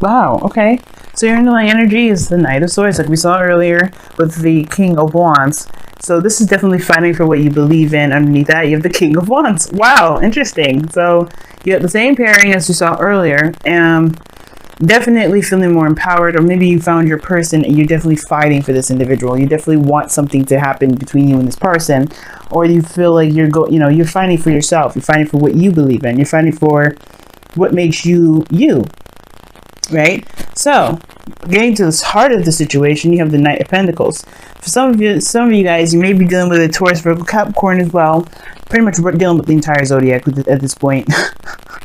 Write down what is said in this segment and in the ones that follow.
Wow, okay. So your underlying energy is the Knight of Swords, like we saw earlier with the King of Wands. So this is definitely fighting for what you believe in. Underneath that, you have the King of Wands. Wow, interesting. So you have the same pairing as you saw earlier. Definitely feeling more empowered, or maybe you found your person and you're definitely fighting for this individual. You definitely want something to happen between you and this person, or you feel like you're fighting for yourself. You're fighting for what you believe in. You're fighting for what makes you you. Right? So, getting to the heart of the situation, you have the Knight of Pentacles. For some of you guys, you may be dealing with a Taurus, Virgo, Capricorn as well. Pretty much we're dealing with the entire zodiac at this point.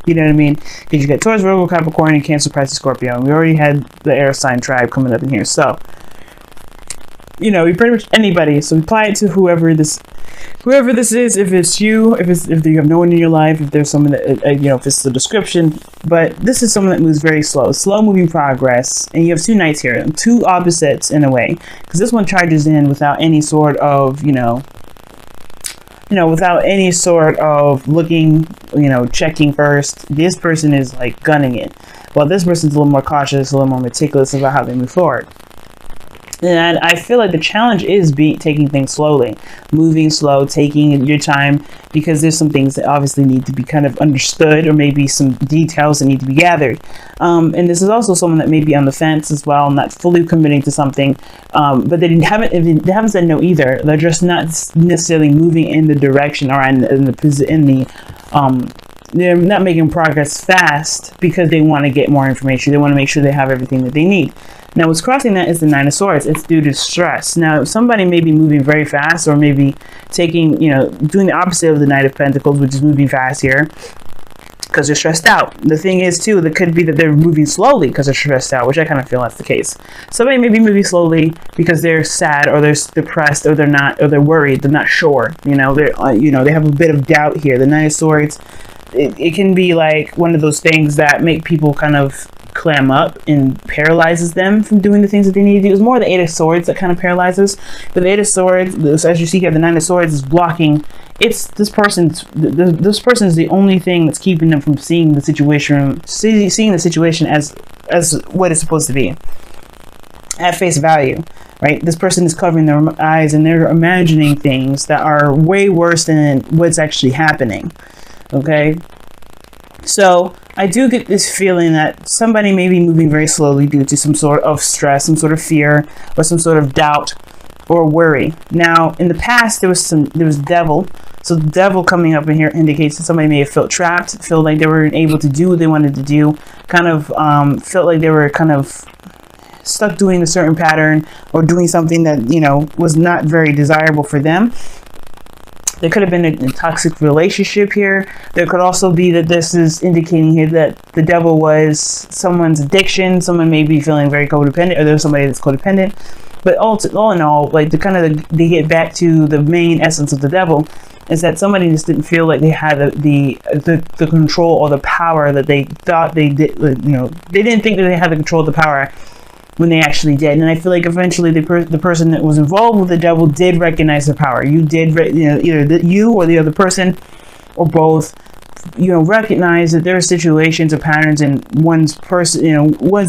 You know what I mean? Because you got Taurus, Virgo, Capricorn, and Cancer, Pisces, Scorpio. And we already had the air sign tribe coming up in here. So, you pretty much anybody. So apply it to whoever this is. If it's you, if you have no one in your life, if there's someone that if it's the description. But this is someone that moves very slow moving progress. And you have two knights here, two opposites in a way, because this one charges in without any sort of without any sort of looking, checking first. This person is like gunning it, while this person's a little more cautious, a little more meticulous about how they move forward. And I feel like the challenge is taking things slowly, moving slow, taking your time, because there's some things that obviously need to be kind of understood, or maybe some details that need to be gathered. And this is also someone that may be on the fence as well, not fully committing to something, but they haven't said no either. They're just not necessarily moving in the direction, or they're not making progress fast because they want to get more information. They want to make sure they have everything that they need. Now, what's crossing that is the Nine of Swords. It's due to stress. Now, somebody may be moving very fast, or maybe doing the opposite of the Knight of Pentacles, which is moving fast here, because they're stressed out. The thing is, too, that could be that they're moving slowly because they're stressed out, which I kind of feel that's the case. Somebody may be moving slowly because they're sad, or they're depressed, or they're not, or they're worried. They're not sure. They have a bit of doubt here. The Nine of Swords, it can be like one of those things that make people kind of clam up and paralyzes them from doing the things that they need to do. It's more the Eight of Swords that kind of paralyzes. But the Eight of Swords, as you see here, the Nine of Swords is blocking. It's this person's the only thing that's keeping them from seeing the situation as what it's supposed to be at face value. Right? This person is covering their eyes, and they're imagining things that are way worse than what's actually happening. Okay? So I do get this feeling that somebody may be moving very slowly due to some sort of stress, some sort of fear, or some sort of doubt or worry. Now, in the past, there was devil. So the devil coming up in here indicates that somebody may have felt trapped, felt like they weren't able to do what they wanted to do, kind of felt like they were kind of stuck doing a certain pattern, or doing something that, was not very desirable for them. There could have been a toxic relationship here. There could also be that this is indicating here that the devil was someone's addiction. Someone may be feeling very codependent, or there's somebody that's codependent. But all in all, like they get back to the main essence of the devil, is that somebody just didn't feel like they had the control or the power that they thought they did. They didn't think that they had the control of the power when they actually did. And I feel like eventually the person that was involved with the devil did recognize the power. You did, either you or the other person, or both, recognize that there are situations or patterns in one's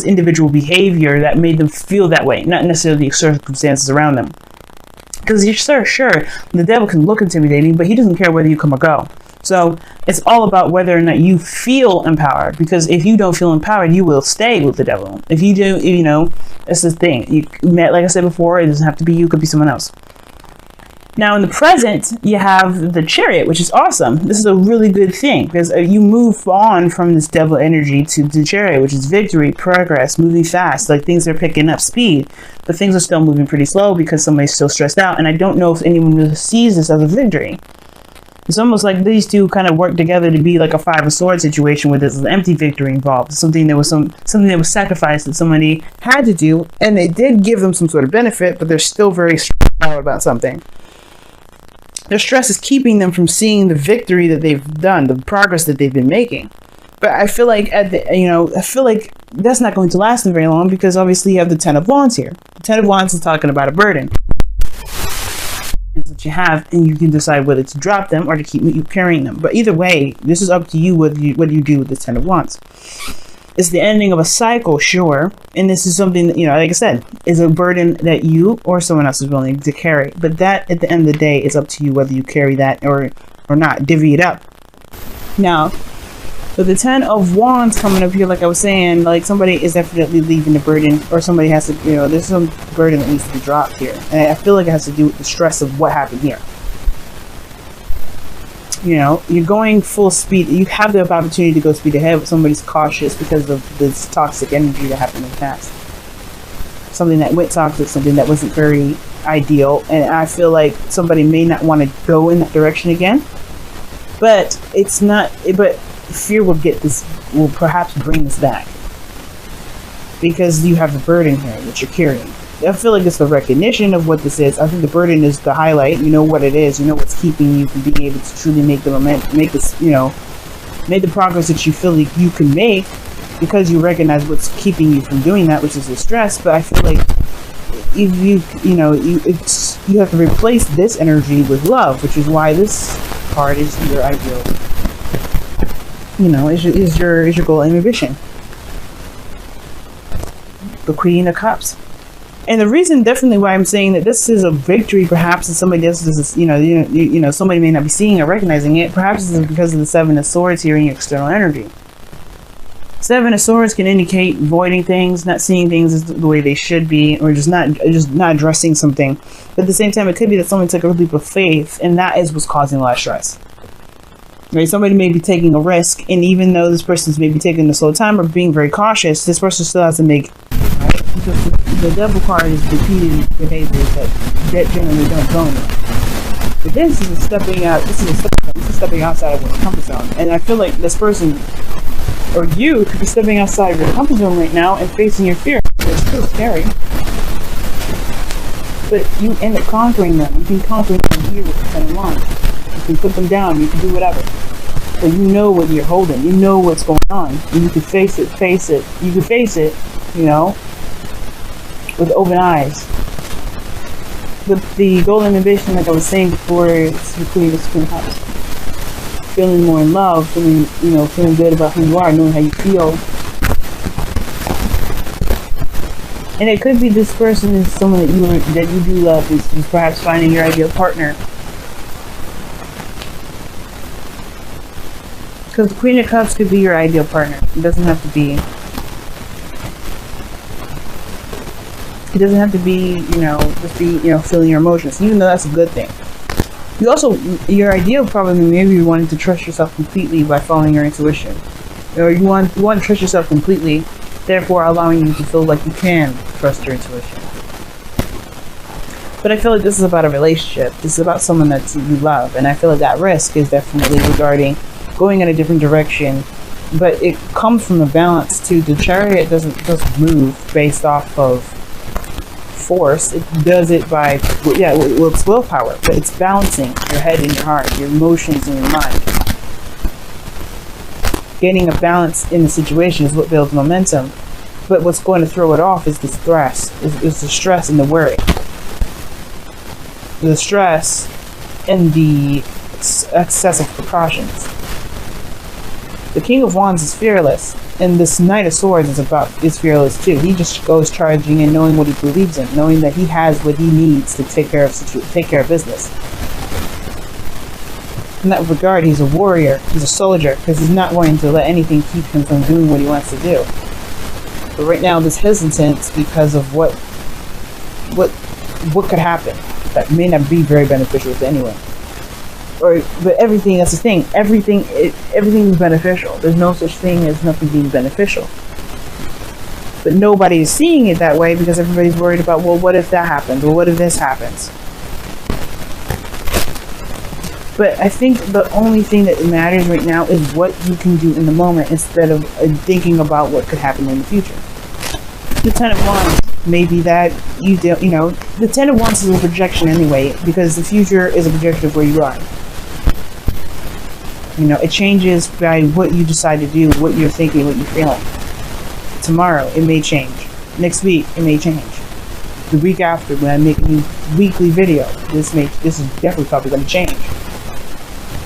individual behavior that made them feel that way, not necessarily the circumstances around them. Because you're sure, the devil can look intimidating, but he doesn't care whether you come or go. So it's all about whether or not you feel empowered, because if you don't feel empowered, you will stay with the devil. If you do, it's the thing. Like I said before, it doesn't have to be you, it could be someone else. Now in the present, you have the Chariot, which is awesome. This is a really good thing, because you move on from this devil energy to the Chariot, which is victory, progress, moving fast. Like things are picking up speed, but things are still moving pretty slow because somebody's still stressed out. And I don't know if anyone really sees this as a victory. It's almost like these two kind of work together to be like a Five of Swords situation, where there's an empty victory involved. Something that was sacrificed that somebody had to do, and it did give them some sort of benefit, but they're still very stressed out about something. Their stress is keeping them from seeing the victory that they've done, the progress that they've been making. But I feel like that's not going to last them very long, because obviously you have the Ten of Wands here. The Ten of Wands is talking about a burden that you have, and you can decide whether to drop them or to keep you carrying them. But either way, this is up to you what you do with the Ten of Wands. It's the ending of a cycle, sure. And this is something that, like I said, is a burden that you or someone else is willing to carry. But that, at the end of the day, is up to you whether you carry that or not. Divvy it up. Now, with the 10 of Wands coming up here, like I was saying, like somebody is definitely leaving the burden, or somebody has to, there's some burden that needs to be dropped here. And I feel like it has to do with the stress of what happened here. You're going full speed. You have the opportunity to go speed ahead, but somebody's cautious because of this toxic energy that happened in the past. Something that went toxic, something that wasn't very ideal. And I feel like somebody may not want to go in that direction again. But it's not, but fear will perhaps bring this back. Because you have the burden here that you're carrying. I feel like it's the recognition of what this is. I think the burden is the highlight. You know what it is. You know what's keeping you from being able to truly make the make this, make the progress that you feel like you can make, because you recognize what's keeping you from doing that, which is the stress. But I feel like if you have to replace this energy with love, which is why this card is your ideal. Is your goal and ambition. The Queen of Cups. And the reason definitely why I'm saying that this is a victory, perhaps, and somebody else is, somebody may not be seeing or recognizing it, perhaps it's because of the 7 of Swords here in your external energy. 7 of Swords can indicate voiding things, not seeing things as the way they should be, or just not addressing something. But at the same time, it could be that someone took a leap of faith, and that is what's causing a lot of stress. Right? Somebody may be taking a risk, and even though this person's maybe taking a slow time or being very cautious, this person still has to make. The Devil card is repeated behaviors that generally don't go anywhere. But this is stepping out. This is stepping outside of your comfort zone. And I feel like this person, or you, could be stepping outside of your comfort zone right now and facing your fear. It's still scary, but you end up conquering them. You can conquer them here with the 10 of Wands. You can put them down. You can do whatever. But you know what you're holding. You know what's going on, and you can face it. You can face it. With open eyes. With the golden ambition, like I was saying before, it's the Queen of Cups. Feeling more in love, feeling good about who you are, knowing how you feel. And it could be this person is someone that you do love, is perhaps finding your ideal partner. Because the Queen of Cups could be your ideal partner. It doesn't have to be. It doesn't have to be, just be, feeling your emotions, even though that's a good thing. You also, your ideal probably maybe you wanting to trust yourself completely by following your intuition. Or you want to trust yourself completely, therefore allowing you to feel like you can trust your intuition. But I feel like this is about a relationship. This is about someone that you love. And I feel like that risk is definitely regarding going in a different direction. But it comes from a balance too. The Chariot doesn't move based off of force. It does it by with willpower, but it's balancing your head and your heart, your emotions and your mind. Getting a balance in the situation is what builds momentum, but what's going to throw it off is the stress. Is the stress and the worry, the stress and the excessive precautions. The King of Wands is fearless, and this Knight of Swords is fearless too. He just goes charging in, knowing what he believes in, knowing that he has what he needs to take care of business. In that regard, he's a warrior. He's a soldier, because he's not going to let anything keep him from doing what he wants to do. But right now, this hesitance because of what could happen that may not be very beneficial to anyone. But everything, that's the thing. Everything is beneficial. There's no such thing as nothing being beneficial. But nobody is seeing it that way because everybody's worried about, well, what if that happens? Well, what if this happens? But I think the only thing that matters right now is what you can do in the moment instead of thinking about what could happen in the future. The 10 of Wands may be that the 10 of Wands is a projection anyway, because the future is a projection of where you are. It changes by what you decide to do, what you're thinking, what you're feeling. Tomorrow, it may change. Next week, it may change. The week after, when I make a new weekly video, this is definitely probably going to change.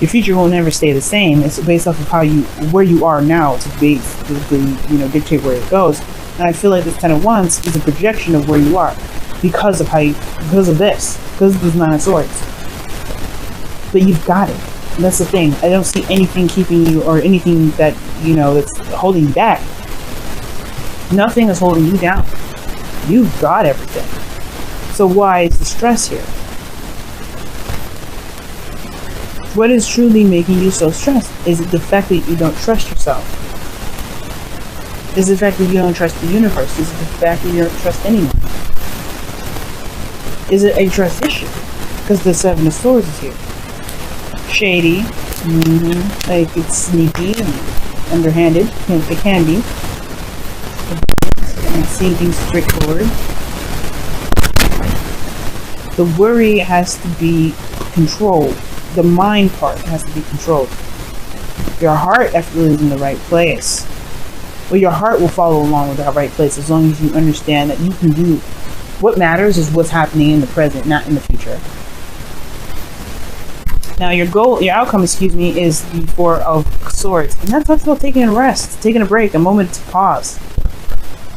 Your future will never stay the same. It's based off of where you are now to basically, dictate where it goes. And I feel like this 10 of Wands is a projection of where you are because of because of this 9 of Swords. But you've got it. And that's the thing. I don't see anything keeping you, or anything that, that's holding you back. Nothing is holding you down. You've got everything. So why is the stress here? What is truly making you so stressed? Is it the fact that you don't trust yourself? Is it the fact that you don't trust the universe? Is it the fact that you don't trust anyone? Is it a trust issue? Because the 7 of Swords is here. Shady. Like, it's sneaky and underhanded. It can be. And seeing things straightforward. The worry has to be controlled. The mind part has to be controlled. Your heart definitely is in the right place. Well, your heart will follow along with the right place as long as you understand that you can do. What matters is what's happening in the present, not in the future. Now, your outcome, is the 4 of Swords. And that talks about taking a rest, taking a break, a moment to pause.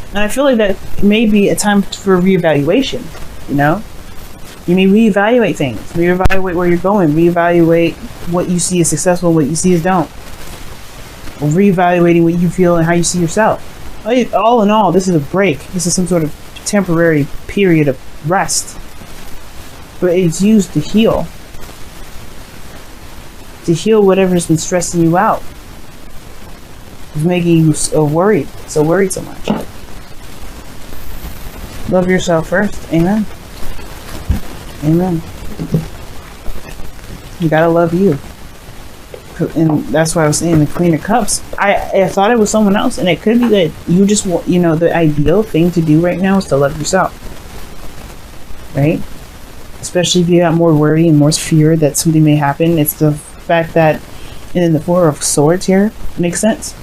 And I feel like that may be a time for reevaluation, You may reevaluate things, reevaluate where you're going, reevaluate what you see as successful and what you see as don't. Or reevaluating what you feel and how you see yourself. All in all, this is a break. This is some sort of temporary period of rest. But it's used to heal. To heal whatever's been stressing you out. It's making you so worried so much. Love yourself first. Amen. Amen. You gotta love you. And that's why I was saying the Queen of Cups. I thought it was someone else, and it could be that you just want, the ideal thing to do right now is to love yourself. Right? Especially if you got more worry and more fear that something may happen. It's the fact that, and then the 4 of Swords here makes sense.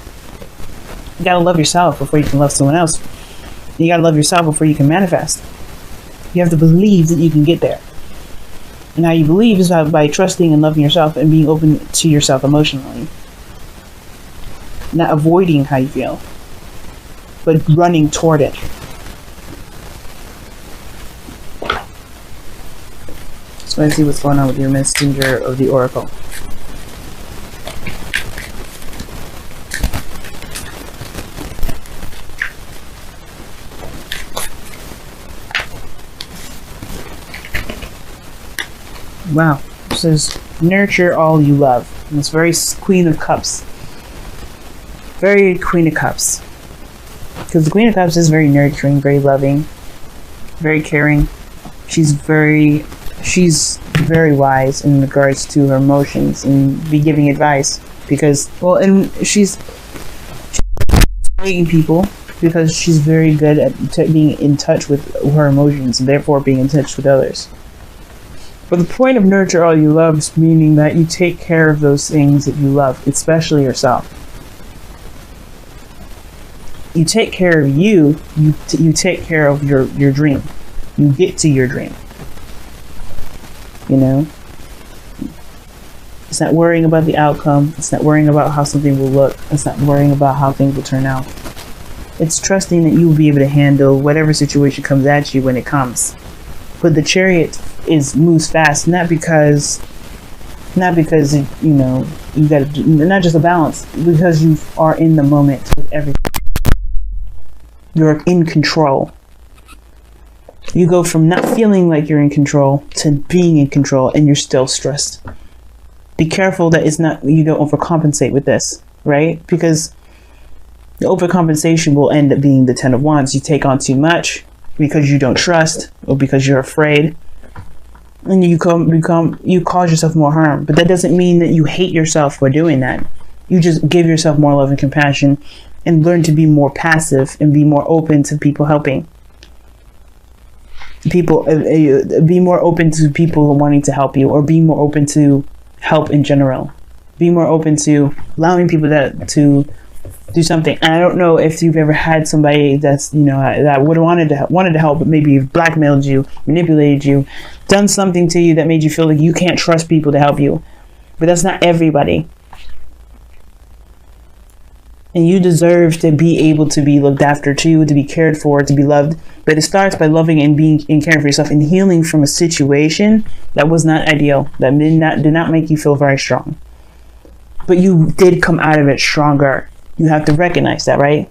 You gotta love yourself before you can love someone else. You gotta love yourself before you can manifest. You have to believe that you can get there. And how you believe is by trusting and loving yourself and being open to yourself emotionally. Not avoiding how you feel, but running toward it. So let's see what's going on with your messenger of the Oracle. Wow, it says nurture all you love. And it's very Queen of Cups. Very Queen of Cups. Because the Queen of Cups is very nurturing, very loving, very caring. She's very wise in regards to her emotions and be giving advice. Because, and she's guiding people because she's very good at being in touch with her emotions and therefore being in touch with others. But the point of nurture all you love is meaning that you take care of those things that you love, especially yourself. You take care of you take care of your dream. You get to your dream. It's not worrying about the outcome. It's not worrying about how something will look. It's not worrying about how things will turn out. It's trusting that you will be able to handle whatever situation comes at you when it comes. But the Chariot moves fast, not because you got to, not just a balance, because you are in the moment with everything. You're in control. You go from not feeling like you're in control to being in control, and you're still stressed. Be careful that you don't overcompensate with this, right? Because the overcompensation will end up being the 10 of Wands. You take on too much because you don't trust or because you're afraid, and you cause yourself more harm. But that doesn't mean that you hate yourself for doing that. You just give yourself more love and compassion and learn to be more passive and be more open to people helping. Be more open to people wanting to help you, or be more open to help in general. Be more open to allowing people to do something. And I don't know if you've ever had somebody that's, that would have wanted to help, but maybe blackmailed you, manipulated you, done something to you that made you feel like you can't trust people to help you. But that's not everybody. And you deserve to be able to be looked after too, to be cared for, to be loved. But it starts by loving and being and caring for yourself and healing from a situation that was not ideal, that did not make you feel very strong. But you did come out of it stronger. You have to recognize that, right?